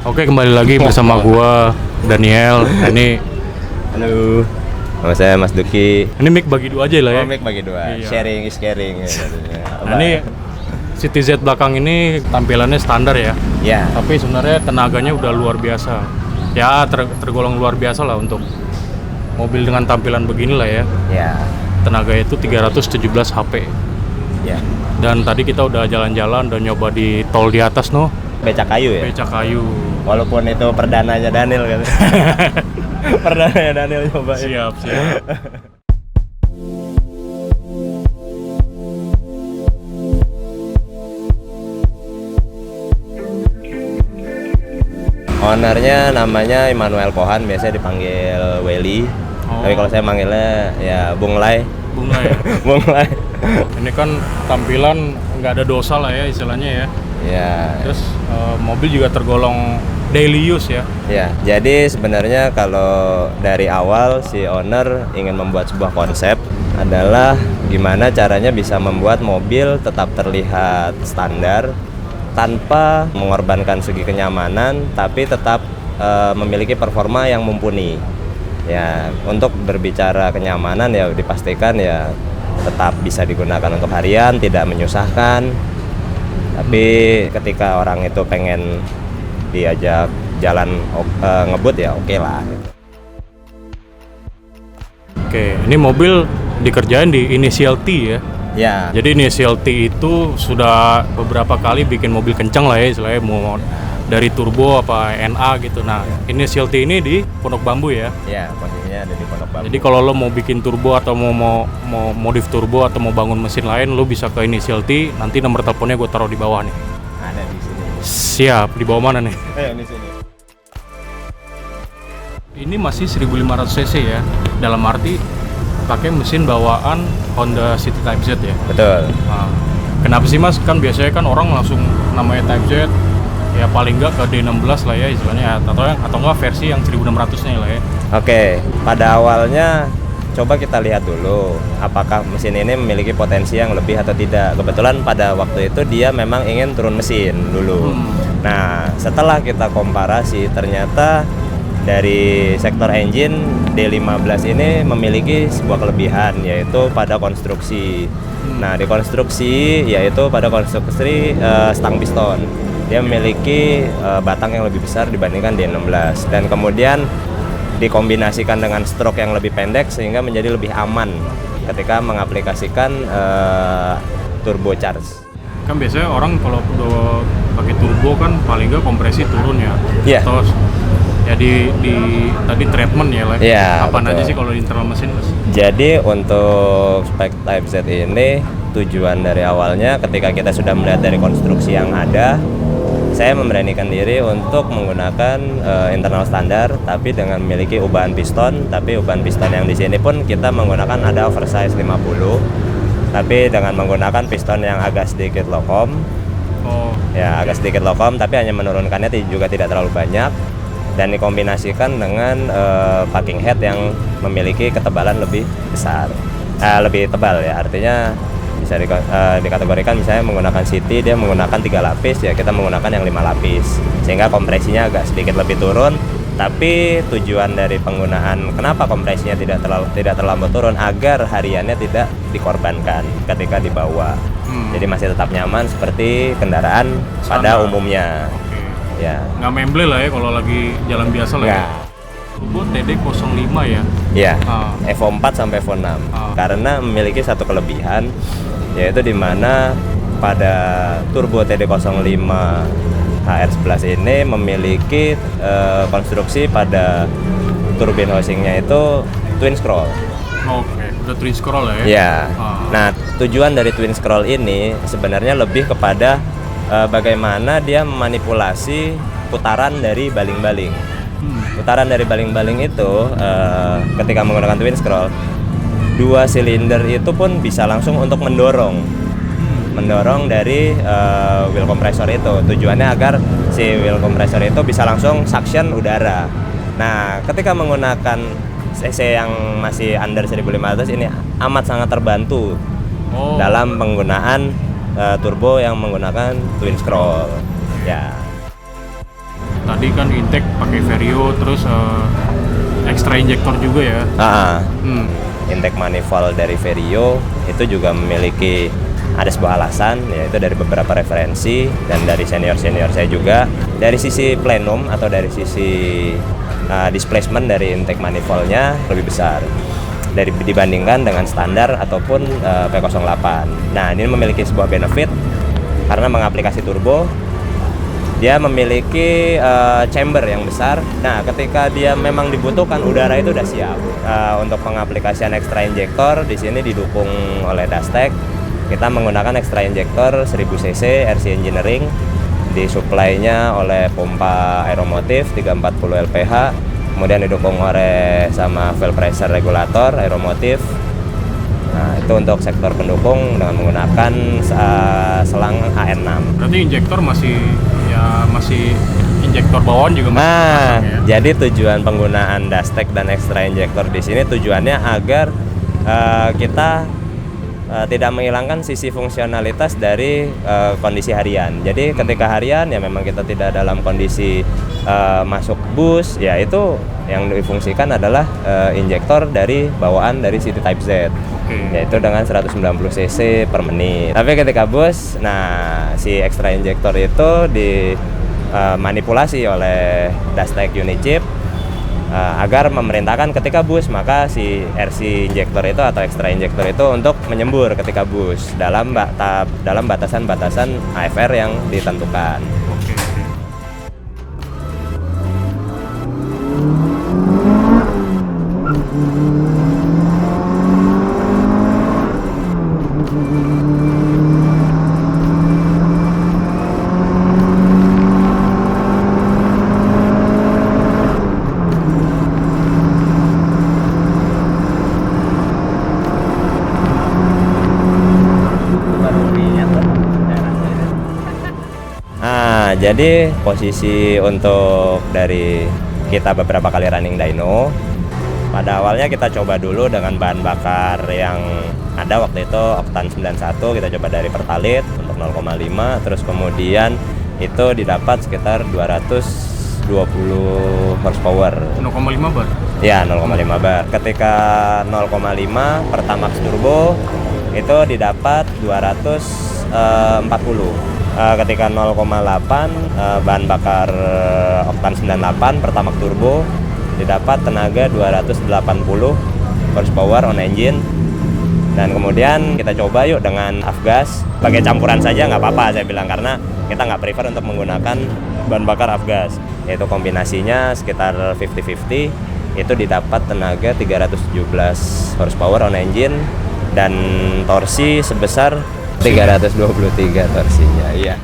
Oke, kembali lagi bersama gua Daniel. Ini Halo, nama saya Mas Duki. mic bagi dua aja lah ya. Mic bagi dua. Iya. Sharing is caring. Nah, ini City Z belakang ini tampilannya standar ya. Ya. Tapi sebenarnya tenaganya udah luar biasa. Ya tergolong luar biasa lah untuk mobil dengan tampilan begini lah ya. Ya. Tenaganya itu 317 HP. Ya. Dan tadi kita udah jalan-jalan dan nyoba di tol di atas Becak kayu ya. becak kayu. Walaupun itu perdananya Daniel kan. Perdananya Daniel coba. Siap. Ownernya namanya Immanuel Pohan, biasanya dipanggil Welly. Oh. Tapi kalau saya manggilnya ya Bung Lai. Bunga ya. Bung Lai. Ini kan tampilan nggak ada dosa lah ya istilahnya ya. Ya. Terus mobil juga tergolong daily use ya. Ya, jadi sebenarnya kalau dari awal si owner ingin membuat sebuah konsep adalah gimana caranya bisa membuat mobil tetap terlihat standar tanpa mengorbankan segi kenyamanan, tapi tetap memiliki performa yang mumpuni. Ya, untuk berbicara kenyamanan ya dipastikan ya tetap bisa digunakan untuk harian, tidak menyusahkan. Tapi ketika orang itu pengen diajak jalan ngebut ya oke lah. Oke, ini mobil dikerjain di Initial T ya. Ya. Jadi Initial T itu sudah beberapa kali bikin mobil kencang lah ya istilahnya, mau dari turbo apa NA gitu. Nah, Initial T ini di Pondok Bambu ya. Ya, posisinya ada di Pondok Bambu. Jadi kalau lo mau bikin turbo atau mau modif turbo atau mau bangun mesin lain, lo bisa ke Initial T. Nanti nomor teleponnya gue taruh di bawah nih. Ada di sini. Siap, di bawah mana nih? Di sini. Ini masih 1500 cc ya. Dalam arti pakai mesin bawaan Honda City Type Z ya. Betul. Nah, kenapa sih Mas? Kan biasanya kan orang langsung namanya Type Z ya paling nggak ke D16 lah ya istilahnya, atau nggak versi yang 1600-nya lah ya. Oke, pada awalnya coba kita lihat dulu apakah mesin ini memiliki potensi yang lebih atau tidak. Kebetulan pada waktu itu dia memang ingin turun mesin dulu. Nah, setelah kita komparasi ternyata dari sektor engine D15 ini memiliki sebuah kelebihan, yaitu pada konstruksi. Nah, di konstruksi yaitu pada konstruksi stang piston. Dia memiliki batang yang lebih besar dibandingkan D16, dan kemudian dikombinasikan dengan stroke yang lebih pendek sehingga menjadi lebih aman ketika mengaplikasikan turbocharge. Kan biasanya orang kalau udah pakai turbo kan paling nggak kompresi turun ya. Iya. Terus ya di tadi treatment ya lah. Iya, Apaan betul. aja sih kalau di internal mesin Mas? Jadi untuk spek Type Z ini tujuan dari awalnya ketika kita sudah melihat dari konstruksi yang ada, saya memberanikan diri untuk menggunakan internal standar tapi dengan memiliki ubahan piston. Tapi ubahan piston yang di sini pun kita menggunakan ada oversize 50, tapi dengan menggunakan piston yang agak sedikit lokom. Oh, Ya, agak sedikit lokom tapi hanya menurunkannya juga tidak terlalu banyak, dan dikombinasikan dengan packing head yang memiliki ketebalan lebih besar, lebih tebal ya. Artinya bisa dikategorikan misalnya menggunakan City dia menggunakan 3 lapis, ya kita menggunakan yang 5 lapis sehingga kompresinya agak sedikit lebih turun. Tapi tujuan dari penggunaan kenapa kompresinya tidak terlalu turun, agar hariannya tidak dikorbankan ketika dibawa. Jadi masih tetap nyaman seperti kendaraan pada Standar. umumnya. oke. Ya. Nggak memble lah ya kalau lagi jalan biasa lah ya. Nggak. Turbo TD05 ya. Ya, Ah. Evo 4 sampai Evo 6 karena memiliki satu kelebihan, yaitu dimana pada turbo TD05 HR11 ini memiliki konstruksi pada turbin housingnya itu twin scroll. Oke, udah twin scroll lah ya. Ya. Ah. Nah, tujuan dari twin scroll ini sebenarnya lebih kepada bagaimana dia memanipulasi putaran dari baling-baling. Putaran dari baling-baling itu ketika menggunakan twin scroll, 2 silinder itu pun bisa langsung untuk mendorong dari wheel compressor itu. Tujuannya agar si wheel compressor itu bisa langsung suction udara. Nah, ketika menggunakan cc yang masih under 1500 ini amat sangat terbantu dalam penggunaan turbo yang menggunakan twin scroll. Ya. tadi kan intake pakai Vario, terus extra injektor juga ya. Intake manifold dari Vario itu juga memiliki ada sebuah alasan, yaitu dari beberapa referensi dan dari senior saya juga. Dari sisi plenum atau dari sisi displacement dari intake manifoldnya lebih besar dibandingkan dengan standar ataupun P08. Nah, ini memiliki sebuah benefit karena mengaplikasi turbo, dia memiliki chamber yang besar. Nah, ketika dia memang dibutuhkan, udara itu udah siap. Untuk pengaplikasian extra injektor di sini didukung oleh Dastec. Kita menggunakan extra injektor 1000 cc RC Engineering, disuplainya oleh pompa aeromotif 340 lph. Kemudian didukung oleh sama valve pressure regulator aeromotif. Nah, itu untuk sektor pendukung dengan menggunakan selang AN6. Berarti injektor masih injektor bawaan juga masih terpasang ya? Jadi tujuan penggunaan Dastec dan extra injektor di sini tujuannya agar kita tidak menghilangkan sisi fungsionalitas dari kondisi harian. Jadi ketika harian ya memang kita tidak dalam kondisi masuk bus, ya itu yang difungsikan adalah injektor dari bawaan dari City Type Z, yaitu dengan 190 cc per menit. Tapi ketika bus, nah si extra injektor itu dimanipulasi oleh Dastec unit chip agar memerintahkan ketika bus, maka si RC injektor itu atau extra injektor itu untuk menyembur ketika bus dalam batasan-batasan AFR yang ditentukan. Jadi posisi untuk dari kita beberapa kali running dyno, pada awalnya kita coba dulu dengan bahan bakar yang ada waktu itu oktan 91, kita coba dari Pertalite untuk 0,5, terus kemudian itu didapat sekitar 220 horsepower. 0,5 bar? Ya, 0,5 bar. Ketika 0,5 Pertamax turbo itu didapat 240. Ketika 0,8 bahan bakar oktan 98 Pertamax turbo didapat tenaga 280 horsepower on engine. Dan kemudian kita coba yuk dengan afgas, pakai campuran saja nggak apa-apa saya bilang, karena kita nggak prefer untuk menggunakan bahan bakar afgas, yaitu kombinasinya sekitar 50-50. Itu didapat tenaga 317 horsepower on engine dan torsi sebesar 323 torsinya. Iya.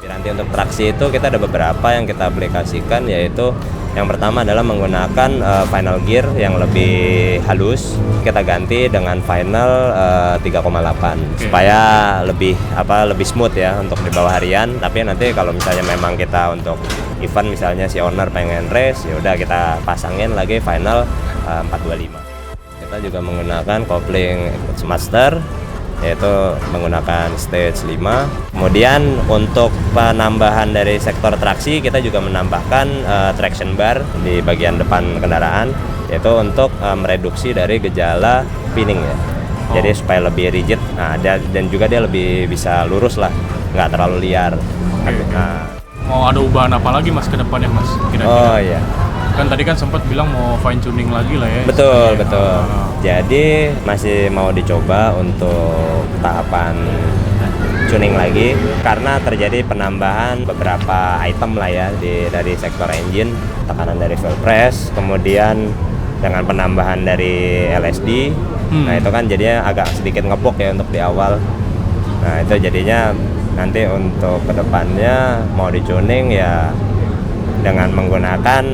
Nanti untuk traksi itu kita ada beberapa yang kita aplikasikan, yaitu yang pertama adalah menggunakan final gear yang lebih halus. Kita ganti dengan final 3,8 supaya lebih smooth ya untuk di bawah harian. Tapi nanti kalau misalnya memang kita untuk event, misalnya si owner pengen race, ya udah kita pasangin lagi final 425. Kita juga menggunakan kopling Master, yaitu menggunakan stage 5. Kemudian untuk penambahan dari sektor traksi, kita juga menambahkan traction bar di bagian depan kendaraan, yaitu untuk mereduksi dari gejala pinning ya. Jadi supaya lebih rigid, dan juga dia lebih bisa lurus lah, nggak terlalu liar. Nah, mau ada ubahan apa lagi mas ke depannya mas kira-kira? Oh iya. Kan tadi kan sempat bilang mau fine tuning lagi lah ya. Betul. Jadi masih mau dicoba untuk tahapan tuning lagi, karena terjadi penambahan beberapa item lah ya dari sektor engine, tekanan dari valve press, kemudian dengan penambahan dari LSD. Nah itu kan jadinya agak sedikit ngepok ya untuk di awal. Nah itu jadinya nanti untuk kedepannya mau dituning ya dengan menggunakan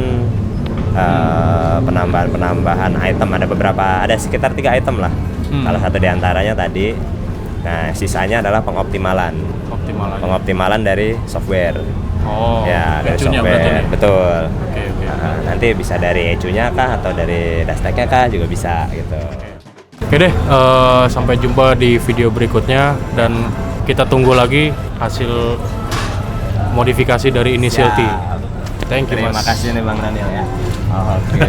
penambahan item. Ada sekitar 3 item lah. Salah satu diantaranya tadi. Nah sisanya adalah pengoptimalan dari software. Oh ya, dari software betul. Nanti bisa dari ECU-nya kah atau dari Dastec-nya kah juga bisa gitu. Oke deh, sampai jumpa di video berikutnya dan kita tunggu lagi hasil modifikasi dari Initial T. Thank you, Terima Mas. kasih nih Bang Daniel ya. Oke.